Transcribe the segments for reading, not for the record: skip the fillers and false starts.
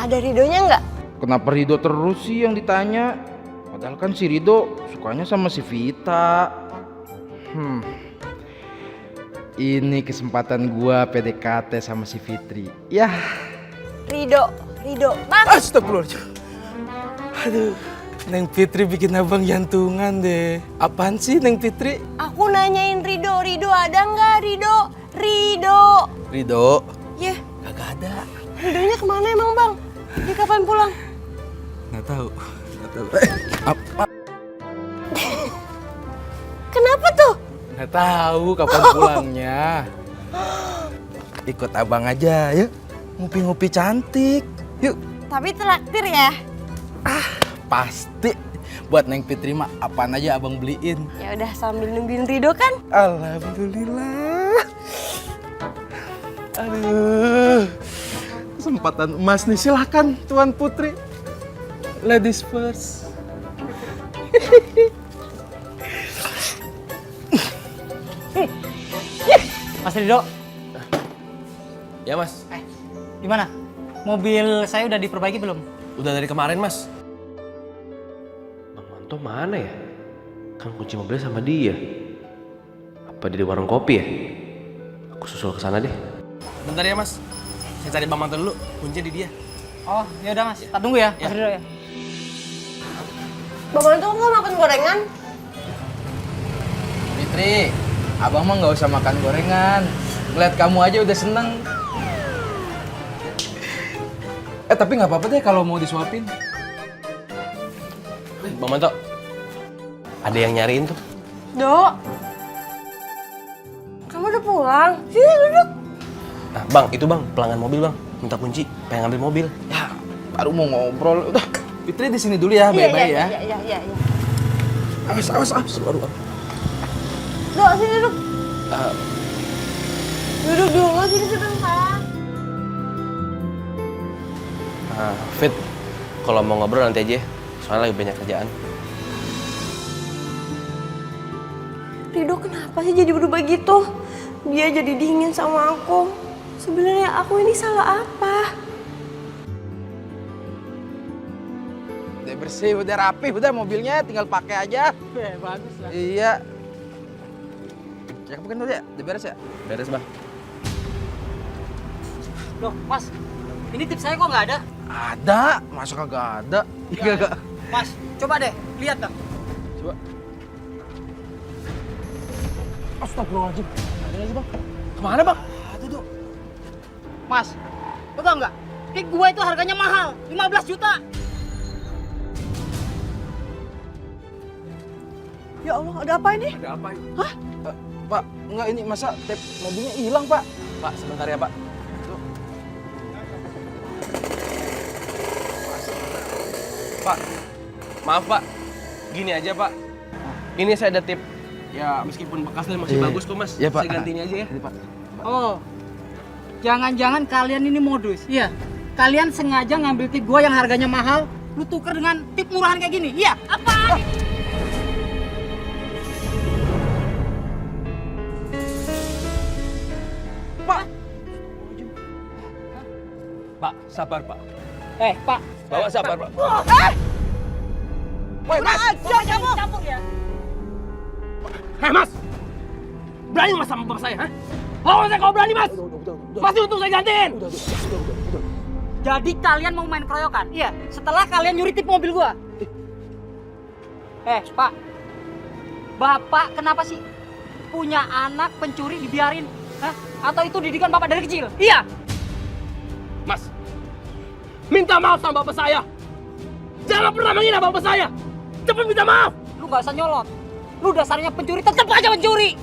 Ada Ridonya nggak? Kenapa Rido terus sih yang ditanya? Padahal kan si Rido sukanya sama si Vita. Ini kesempatan gua PDKT sama si Fitri. Yah. Rido, Bang. Astagfirullahaladzim. Aduh, Neng Fitri bikin abang jantungan deh. Apaan sih Neng Fitri? Aku nanyain Rido ada nggak Rido? Rido? Yeh, Kagak ada. Ridonya kemana emang Bang? Dia kapan pulang? Nggak tahu. Apa? Kenapa tuh? Nggak tahu kapan pulangnya. Ikut abang aja, yuk. Ngupi-ngupi cantik. Yuk. Tapi traktir ya? Pasti. Buat Neng Fitri mah apaan aja abang beliin. Ya udah sambil nungguin Rido kan? Alhamdulillah. Aduh. Kesempatan emas nih, silahkan Tuan Putri. Ladies first. Mas Rido, Ya mas, gimana? Mobil saya udah diperbaiki belum? udah dari kemarin mas. Bang Manto mana ya? Kan kunci mobilnya sama dia. Apa dia di warung kopi ya? Aku susul ke sana deh. Bentar ya mas, saya cari Bang Manto dulu. Kunci di dia. Oh, ya udah Mas. Tak tunggu ya, Mas Rido ya. Bang Manto nggak makan gorengan? Fitri, abang mah nggak usah makan gorengan. Ngeliat kamu aja udah seneng. Tapi nggak apa-apa deh kalau mau disuapin. Bang Manto, ada yang nyariin tuh. Dok, kamu udah pulang? Sini duduk. Nah bang, itu bang, pelanggan mobil bang. Minta kunci, pengen ngambil mobil. Ya, baru mau ngobrol. Udah, Fitri di sini dulu ya, baik-baik ya. Iya. Awas. Aduh. Dok, sini duduk. Ah, Duduk dulu, sini sebentar. Fit, kalau mau ngobrol nanti aja. Soalnya lagi banyak kerjaan. Rido kenapa sih jadi berubah gitu? Dia jadi dingin sama aku. Sebenarnya aku ini salah apa? Udah bersih, udah rapi, udah mobilnya tinggal pakai aja. Bagus lah. Iya. Cek bukan dulu ya, udah beres ya? Beres bang. Loh, Mas. Ini tips saya kok nggak ada? Ada, masa kagak ada? Iya. Mas, coba deh, lihat dah. Coba. Astagfirullahaladzim. Ada lagi bang. Kemana bang? Ada tuh. Mas, lo tau nggak? Kayak gua itu harganya mahal, 15 juta. Ya Allah, ada apa ini? Ada apa ini? Pak, enggak ini masa tap mobilnya hilang pak? Pak, sebentar ya pak. Pak, maaf pak. Gini aja pak. Ini saya ada tip. Ya meskipun bekasnya masih bagus kok mas. Iya, Pak. Saya ganti ini aja ya. Ini pak. Oh, jangan-jangan kalian ini modus. Iya, kalian sengaja ngambil tip gua yang harganya mahal, lu tuker dengan tip murahan kayak gini. Iya, apa? Pak, sabar pak. Pak. Bawa sabar pak. Woi mas! Jangan campur ya. Hei mas! Berani mas sama bang saya, ha? Lawan saya kalau berani mas! Pasti untung saya gantiin! Jadi kalian mau main keroyokan? Iya. Setelah kalian nyuri tip mobil gua. Pak. Bapak kenapa sih punya anak pencuri dibiarin? Hah? Atau itu didikan bapak dari kecil? Iya. Mas, minta maaf sama bapak saya! Jangan pernah menghina bapak saya! Cepat minta maaf! Lu nggak usah nyolot. Lu dasarnya pencuri, tetap aja pencuri.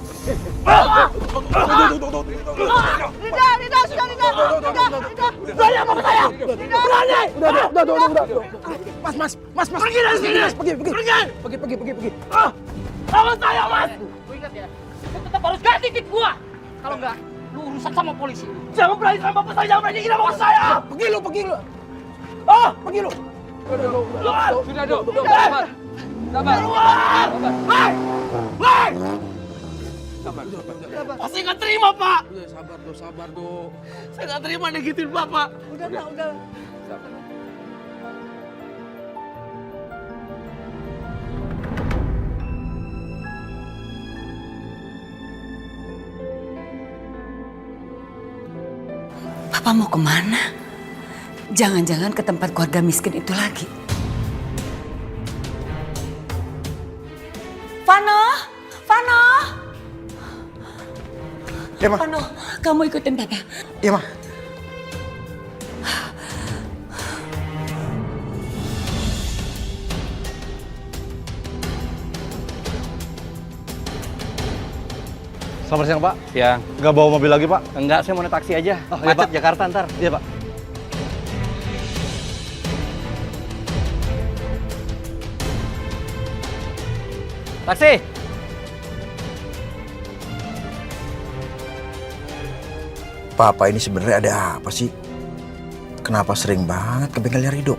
Rida, sudah Rida. Berani apa saya? Berani! Udah. Mas. Pergi dari sini! Pergi. Lawan saya mas! Lu ingat ya, lu tetap harus ganti tip gua. Kalau nggak, lu urusan sama polisi. Jangan berani sama bapak saya! Jangan berani hina bapak saya! Pergi lu. Pergi lu. Keluar! Sudah, sabar. Sabar. Hei! Saya nggak terima pak! Udah sabar, sabar. Saya nggak terima negatif bapak! Udah. Papa mau kemana? Jangan-jangan ke tempat keluarga miskin itu lagi. Vano! Vano! Ya, Ma. Vano, kamu ikutin Papa. Iya, Ma. Selamat siang, Pak. Siang. Nggak bawa mobil lagi, Pak? Enggak, saya mau naik taksi aja. Oh, iya, Macet Pak. Jakarta ntar. Iya, Pak. Taksi! Papa ini sebenarnya ada apa sih? Kenapa sering banget ke bengkelnya Rido?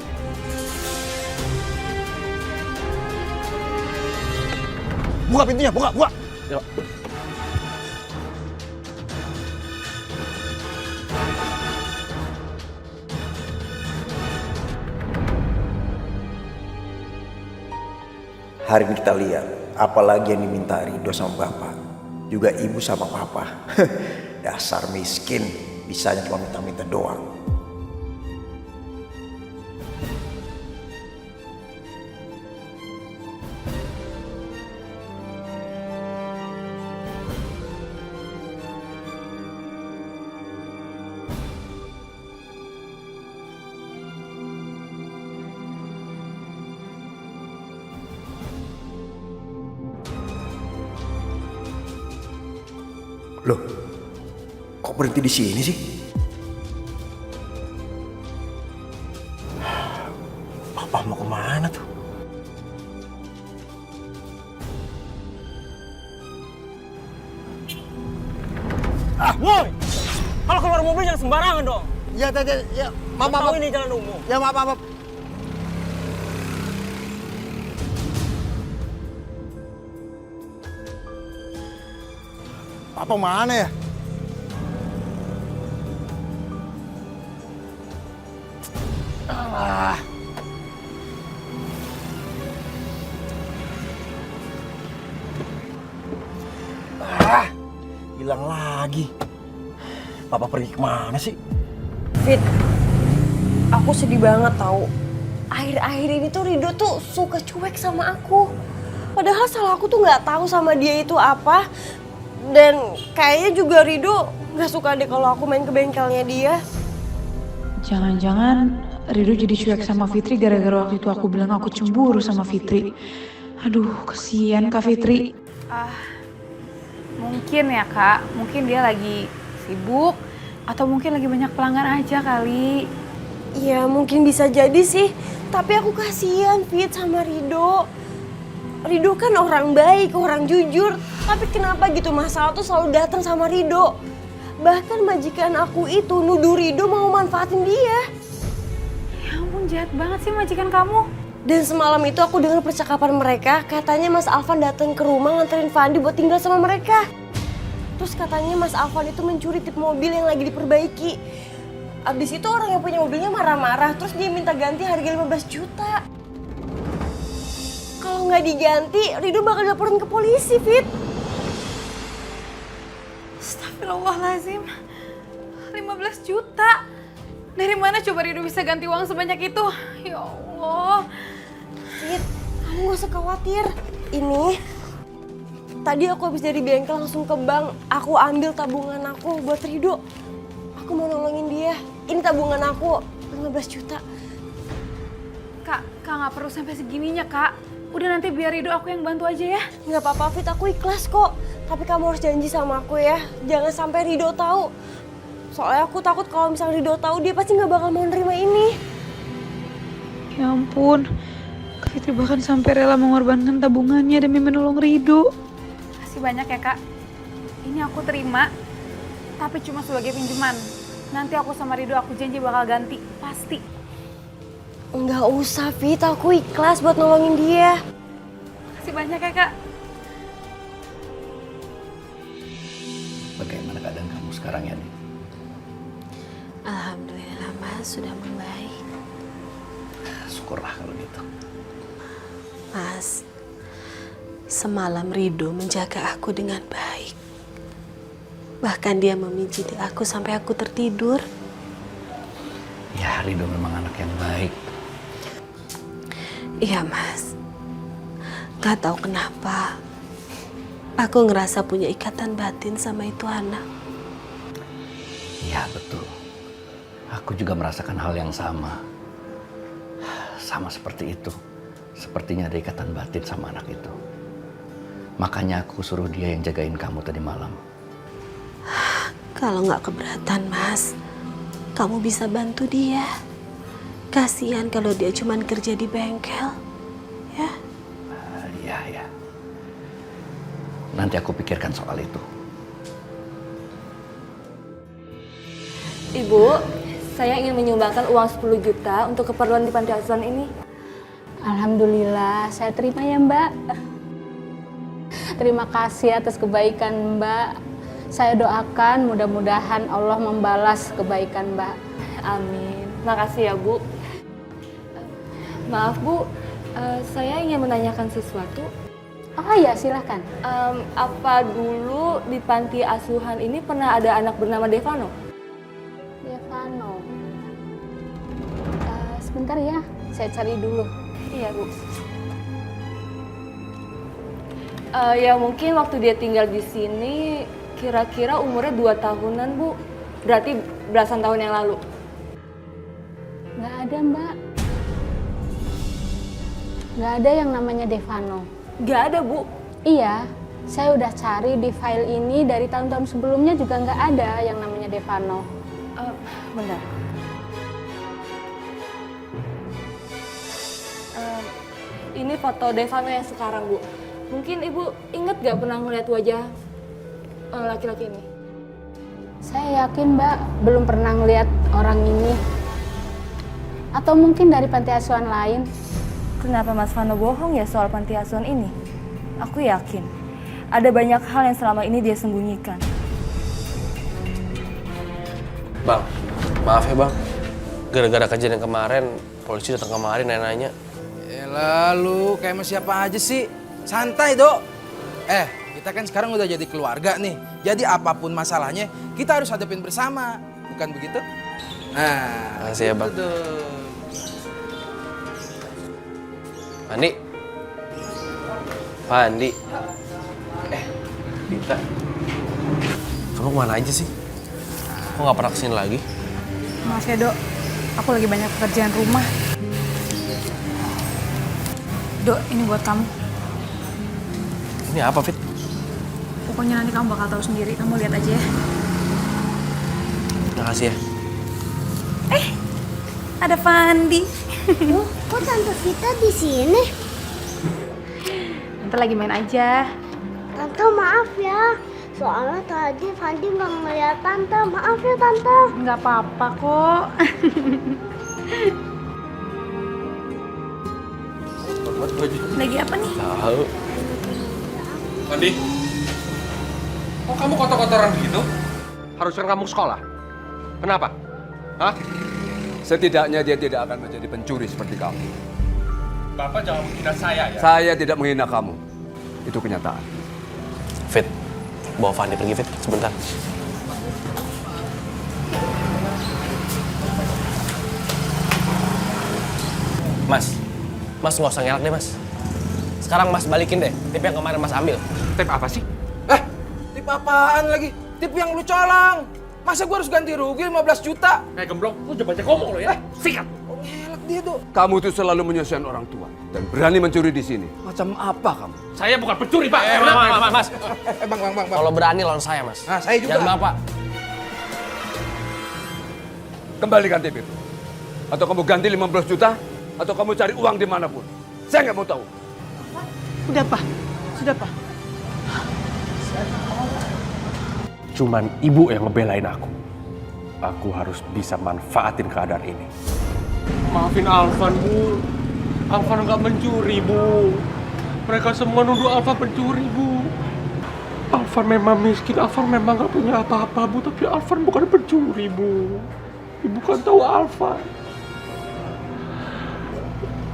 Buka pintunya, buka, buka. Ya, Pak. Hari ini kita lihat, apalagi yang diminta Rido sama Bapak. Juga Ibu sama Papa. Dasar miskin, bisanya cuma minta-minta doang. Loh, kok berhenti di sini sih? Papa mau kemana tuh? Woi! Kalau keluar mobil jangan sembarangan dong. Ya, ya, maaf, Tahu ini jalan umum. Ya, maaf, maaf. Papa mana ya? Ah. Hilang lagi. Papa pergi kemana sih? Fit, aku sedih banget tahu. Akhir-akhir ini tuh Rido tuh suka cuek sama aku. Padahal salah aku tuh nggak tahu sama dia itu apa. Dan kayaknya juga Rido nggak suka deh kalau aku main ke bengkelnya dia. Jangan-jangan Rido jadi cuek sama Fitri gara-gara waktu itu aku bilang aku cemburu sama Fitri. Aduh, kasihan Kak Fitri. Mungkin ya Kak, mungkin dia lagi sibuk atau mungkin lagi banyak pelanggan aja kali. Ya mungkin bisa jadi sih, tapi aku kasihan Fit sama Rido. Rido kan orang baik, orang jujur, tapi kenapa gitu masalah tuh selalu datang sama Rido. Bahkan majikan aku itu nuduh Rido mau manfaatin dia. Ya ampun, jahat banget sih majikan kamu. Dan semalam itu aku dengar percakapan mereka, katanya Mas Alvan datang ke rumah nganterin Fandi buat tinggal sama mereka. Terus katanya Mas Alvan itu mencuri tip mobil yang lagi diperbaiki. Abis itu orang yang punya mobilnya marah-marah, terus dia minta ganti harga 15 juta. Kalau nggak diganti, Rido bakal laporin ke polisi, Fit. Astagfirullahaladzim, 15 juta. Dari mana coba Rido bisa ganti uang sebanyak itu? Ya Allah. Fit, kamu gak usah khawatir. Ini, tadi aku habis dari bengkel langsung ke bank. Aku ambil tabungan aku buat Rido. Aku mau nolongin dia. Ini tabungan aku, 15 juta. Kak nggak perlu sampai segininya Kak. Udah nanti biar Rido aku yang bantu aja ya. Nggak apa-apa Fit, aku ikhlas kok. Tapi kamu harus janji sama aku ya. Jangan sampai Rido tahu. Soalnya aku takut kalau misalnya Rido tahu, dia pasti nggak bakal mau nerima ini. Ya ampun, Kak Fitri bahkan sampai rela mengorbankan tabungannya demi menolong Rido. Makasih banyak ya Kak. Ini aku terima, tapi cuma sebagai pinjaman. Nanti aku sama Rido aku janji bakal ganti, pasti. Nggak usah Fit, aku ikhlas buat nolongin dia. Makasih banyak ya Kak. Bagaimana keadaan kamu sekarang ya, Nin? Alhamdulillah Mas, sudah membaik. Syukurlah kalau gitu. Mas, semalam Rido menjaga aku dengan baik. Bahkan dia memijiti aku sampai aku tertidur. Ya, Ridho memang anak yang baik. Iya, Mas. Gak tahu kenapa. Aku ngerasa punya ikatan batin sama itu anak. Iya, betul. Aku juga merasakan hal yang sama. Sama seperti itu. Sepertinya ada ikatan batin sama anak itu. Makanya aku suruh dia yang jagain kamu tadi malam. Kalau nggak keberatan, Mas, kamu bisa bantu dia. Kasihan kalau dia cuma kerja di bengkel, ya. Iya. Nanti aku pikirkan soal itu. Ibu, saya ingin menyumbangkan uang 10 juta untuk keperluan di panti asuhan ini. Alhamdulillah, saya terima ya Mbak. Terima kasih atas kebaikan Mbak. Saya doakan mudah-mudahan Allah membalas kebaikan Mbak. Amin. Makasih ya Bu. Maaf Bu, saya ingin menanyakan sesuatu. Oh ya, silahkan. Apa dulu di panti asuhan ini pernah ada anak bernama Devano? Devano. Sebentar ya, saya cari dulu. Iya Bu. Ya mungkin waktu dia tinggal di sini kira-kira umurnya 2 tahunan Bu. Berarti belasan tahun yang lalu. Nggak ada Mbak. Nggak ada yang namanya Devano. Nggak ada Bu? Iya, saya udah cari di file ini dari tahun-tahun sebelumnya juga nggak ada yang namanya Devano. Benar. Ini foto Devano yang sekarang Bu. Mungkin Ibu inget gak pernah ngeliat wajah laki-laki ini? Saya yakin Mbak belum pernah ngeliat orang ini. Atau mungkin dari panti asuhan lain. Kenapa Mas Vano bohong ya soal panti asuhan ini? Aku yakin ada banyak hal yang selama ini dia sembunyikan. Bang, maaf ya bang. Gara-gara kejadian kemarin, polisi datang kemari nanya-nanya. Lalu kayak sama siapa aja sih? Santai, Dok. Kita kan sekarang udah jadi keluarga nih. Jadi apapun masalahnya, kita harus hadapin bersama. Bukan begitu? Nah, makasih ya, Bang. Andi. Pak Andi. Dita. Kamu kemana aja sih? Kok nggak pernah kesini lagi? Maaf ya Dok, aku lagi banyak pekerjaan rumah. Dok, ini buat kamu. Ini apa, Fit? Pokoknya nanti kamu bakal tahu sendiri, kamu lihat aja ya. Makasih ya. Ada Fandi. Loh, kok Tante Vita di sini? Tante lagi main aja. Tante maaf ya, soalnya tadi Fandi nggak ngeliat Tante. Maaf ya Tante. Nggak apa-apa kok. Lagi apa nih? Tahu. Andi, kok kamu kotor-kotoran begitu? Haruskan kamu sekolah. Kenapa? Hah? Setidaknya dia tidak akan menjadi pencuri seperti kamu. Bapak jangan menghina saya ya. Saya tidak menghina kamu. Itu kenyataan. Fit, bawa Fandi pergi, Fit. Sebentar. Mas nggak usah ngelak deh, Mas. Sekarang Mas balikin deh tip yang kemarin Mas ambil. Tip apa sih? Tip apaan lagi? Tip yang lu colong. Masa gua harus ganti rugi 15 juta? Gemblong, lu jangan banyak ngomong lo ya. Sikat. Ngelak dia tuh. Kamu tuh selalu menyusahkan orang tua dan berani mencuri di sini. Macam apa kamu? Saya bukan pencuri, Pak. Mas. Bang. Kalau berani lawan saya, Mas. Nah, saya juga. Jangan Bapak. Kembalikan tip itu. Atau kamu ganti 15 juta, atau kamu cari uang dimanapun. Saya nggak mau tahu. Sudah Pak. Cuman ibu yang ngebelain aku. Aku harus bisa manfaatin keadaan ini. Maafin Alvan, Bu. Alvan nggak mencuri, Bu. Mereka semua nuduh Alvan pencuri, Bu. Alvan memang miskin, Alvan memang nggak punya apa-apa, Bu. Tapi Alvan bukan pencuri, Bu. Ibu kan tahu Alvan.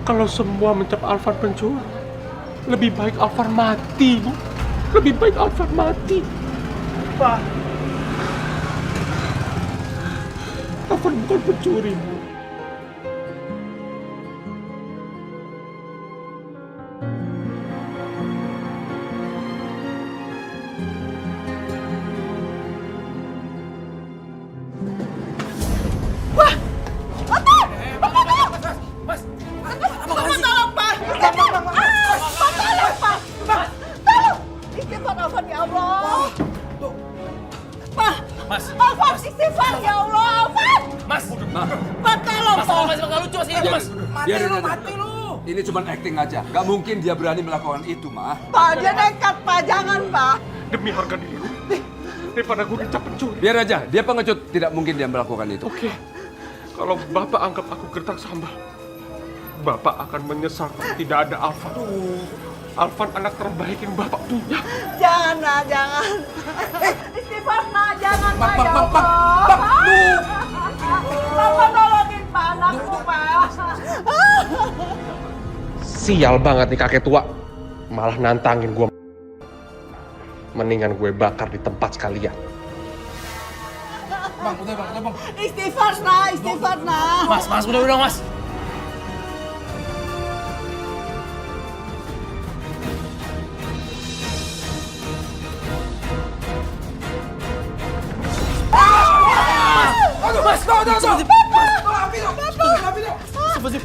Kalau semua mencap Alvan pencuri, lebih baik Alvan mati, Bu. Lebih baik Alvan mati. Pak. Alvan bukan pencuri, Bu. Wah! Bapak! Bapak tolong! Mas! Bapak tolong, Pak! Pak, tolong, Pak! Tolong! Istighfar, Alvan, ya Allah! Pak! Mas! Alvan, istighfar, ya Allah! Alvan! Mas! Pak, tolong, Pak! Mas, nggak lucu sih ini, Mas. Mati lu! Ini cuma acting aja. Nggak mungkin dia berani melakukan itu, Ma. Pak, dia nekat, Pak. Jangan, Pak. Demi harga diriku. Daripada gue dicap pencuri. Biar aja, dia pengecut. Tidak mungkin dia melakukan itu. Oke. Kalau Bapak anggap aku gertak sambal, Bapak akan menyesal kalau tidak ada Alvan. Alvan anak terbaik yang Bapak punya. Jangan, Nak. Jangan. Istighfar, Nak. Jangan, Pak. Ya Allah. Bapak tolongin, Pak. Anakku, Pak. Sial banget nih kakek tua. Malah nantangin gue. Mendingan gue bakar di tempat sekalian. Bang, udah bang. Istighfar, Nak. Istighfar, Nak. Mas, udah, Mas. Aduh, Mas, tolong. Mas,